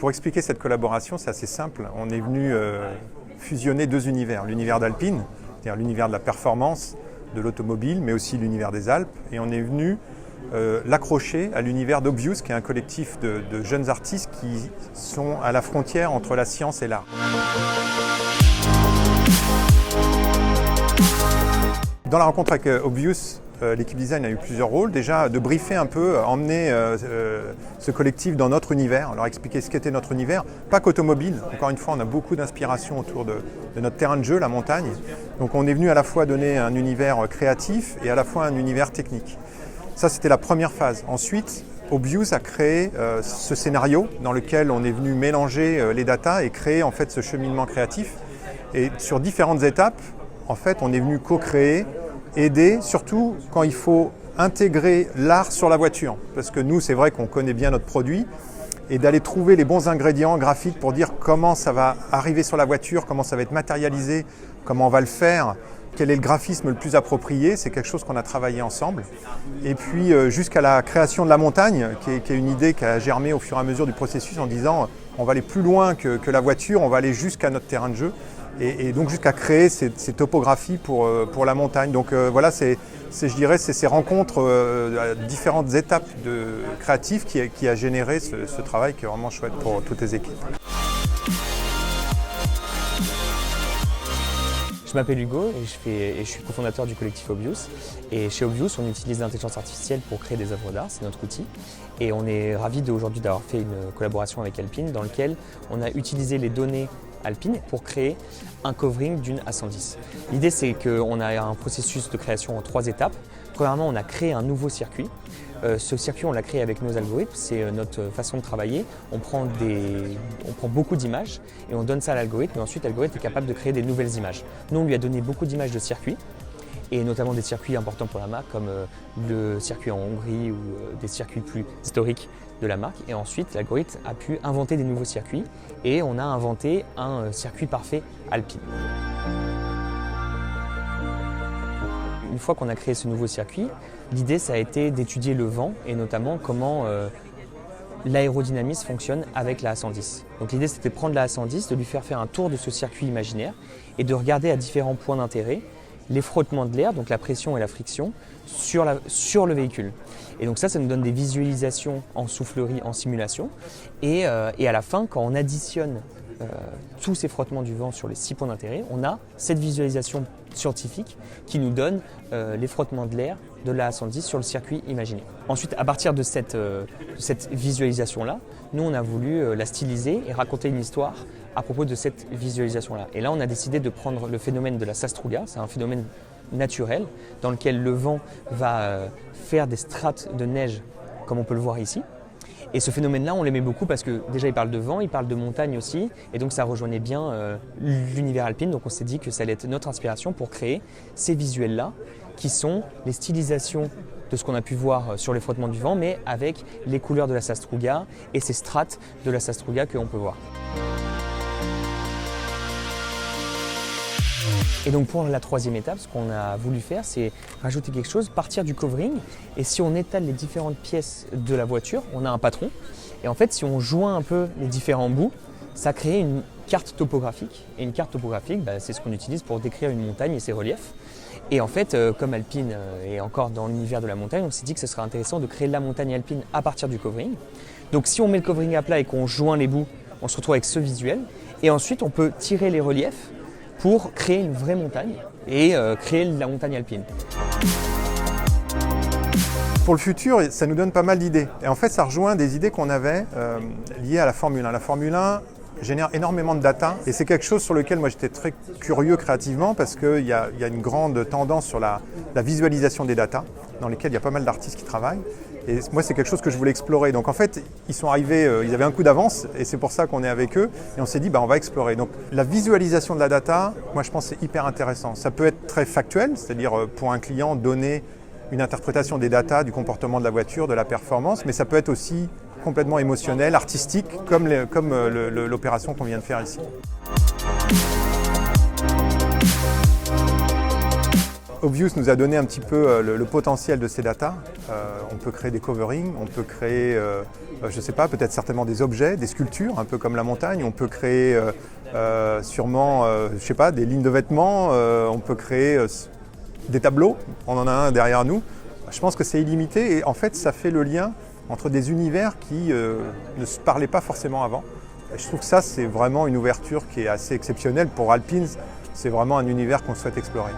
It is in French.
Pour expliquer cette collaboration, c'est assez simple. On est venu fusionner deux univers. L'univers d'Alpine, c'est-à-dire l'univers de la performance, de l'automobile, mais aussi l'univers des Alpes. Et on est venu l'accrocher à l'univers d'Obvious, qui est un collectif de jeunes artistes qui sont à la frontière entre la science et l'art. Dans la rencontre avec Obvious, l'équipe design a eu plusieurs rôles. Déjà, de briefer un peu, emmener ce collectif dans notre univers, leur expliquer ce qu'était notre univers, pas qu'automobile. Encore une fois, on a beaucoup d'inspiration autour de notre terrain de jeu, la montagne. Donc on est venu à la fois donner un univers créatif et à la fois un univers technique. Ça, c'était la première phase. Ensuite, Obvious a créé ce scénario dans lequel on est venu mélanger les datas et créer en fait ce cheminement créatif. Et sur différentes étapes, en fait, on est venu co-créer, aider, surtout quand il faut intégrer l'art sur la voiture. Parce que nous, c'est vrai qu'on connaît bien notre produit, et d'aller trouver les bons ingrédients graphiques pour dire comment ça va arriver sur la voiture, comment ça va être matérialisé, comment on va le faire, quel est le graphisme le plus approprié, c'est quelque chose qu'on a travaillé ensemble. Et puis jusqu'à la création de la montagne, qui est une idée qui a germé au fur et à mesure du processus en disant on va aller plus loin que la voiture, on va aller jusqu'à notre terrain de jeu. Et donc jusqu'à créer ces topographies pour la montagne. Donc voilà, je dirais, c'est ces rencontres à différentes étapes créatives qui a généré ce travail qui est vraiment chouette pour toutes les équipes. Je m'appelle Hugo et je suis cofondateur du collectif Obvious. Et chez Obvious, on utilise l'intelligence artificielle pour créer des œuvres d'art, c'est notre outil. Et on est ravis aujourd'hui d'avoir fait une collaboration avec Alpine dans laquelle on a utilisé les données Alpine pour créer un covering d'une A110. L'idée, c'est qu'on a un processus de création en 3 étapes. Premièrement, on a créé un nouveau circuit. Ce circuit, on l'a créé avec nos algorithmes, c'est notre façon de travailler. On prend beaucoup d'images et on donne ça à l'algorithme et ensuite l'algorithme est capable de créer des nouvelles images. Nous, on lui a donné beaucoup d'images de circuits et notamment des circuits importants pour la marque comme le circuit en Hongrie ou des circuits plus historiques de la marque. Et ensuite, l'algorithme a pu inventer des nouveaux circuits et on a inventé un circuit parfait Alpine. Une fois qu'on a créé ce nouveau circuit, l'idée ça a été d'étudier le vent et notamment comment l'aérodynamisme fonctionne avec la A110. Donc l'idée c'était de prendre la A110, de lui faire un tour de ce circuit imaginaire et de regarder à différents points d'intérêt les frottements de l'air, donc la pression et la friction, sur le véhicule. Et donc ça nous donne des visualisations en soufflerie, en simulation. Et à la fin, quand on additionne tous ces frottements du vent sur les 6 points d'intérêt, on a cette visualisation scientifique qui nous donne les frottements de l'air de la A110 sur le circuit imaginé. Ensuite, à partir de cette visualisation-là, nous on a voulu la styliser et raconter une histoire à propos de cette visualisation-là. Et là, on a décidé de prendre le phénomène de la Sastruga, c'est un phénomène naturel dans lequel le vent va faire des strates de neige comme on peut le voir ici. Et ce phénomène-là, on l'aimait beaucoup parce que déjà il parle de vent, il parle de montagne aussi, et donc ça rejoignait bien l'univers alpine. Donc on s'est dit que ça allait être notre inspiration pour créer ces visuels-là, qui sont les stylisations de ce qu'on a pu voir sur les frottements du vent, mais avec les couleurs de la Sastruga et ces strates de la Sastruga que l'on peut voir. Et donc pour la 3e étape, ce qu'on a voulu faire, c'est rajouter quelque chose, partir du covering. Et si on étale les différentes pièces de la voiture, on a un patron. Et en fait, si on joint un peu les différents bouts, ça crée une carte topographique. Et une carte topographique, c'est ce qu'on utilise pour décrire une montagne et ses reliefs. Et en fait, comme Alpine est encore dans l'univers de la montagne, on s'est dit que ce serait intéressant de créer la montagne alpine à partir du covering. Donc si on met le covering à plat et qu'on joint les bouts, on se retrouve avec ce visuel. Et ensuite, on peut tirer les reliefs pour créer une vraie montagne et créer la montagne alpine. Pour le futur, ça nous donne pas mal d'idées. Et en fait, ça rejoint des idées qu'on avait liées à la Formule 1. La Formule 1 génère énormément de data et c'est quelque chose sur lequel moi j'étais très curieux créativement parce qu'il y a une grande tendance sur la visualisation des data dans lesquelles il y a pas mal d'artistes qui travaillent. Et moi, c'est quelque chose que je voulais explorer. Donc en fait, ils sont arrivés, ils avaient un coup d'avance et c'est pour ça qu'on est avec eux. Et on s'est dit, on va explorer. Donc la visualisation de la data, moi je pense que c'est hyper intéressant. Ça peut être très factuel, c'est-à-dire pour un client donner une interprétation des data, du comportement de la voiture, de la performance, mais ça peut être aussi complètement émotionnel, artistique, comme l'opération qu'on vient de faire ici. Obvious nous a donné un petit peu le potentiel de ces datas. On peut créer des coverings, on peut créer, je ne sais pas, peut-être certainement des objets, des sculptures, un peu comme la montagne. On peut créer sûrement, je sais pas, des lignes de vêtements. On peut créer des tableaux. On en a un derrière nous. Je pense que c'est illimité et en fait, ça fait le lien entre des univers qui ne se parlaient pas forcément avant. Et je trouve que ça, c'est vraiment une ouverture qui est assez exceptionnelle. Pour Alpine, c'est vraiment un univers qu'on souhaite explorer.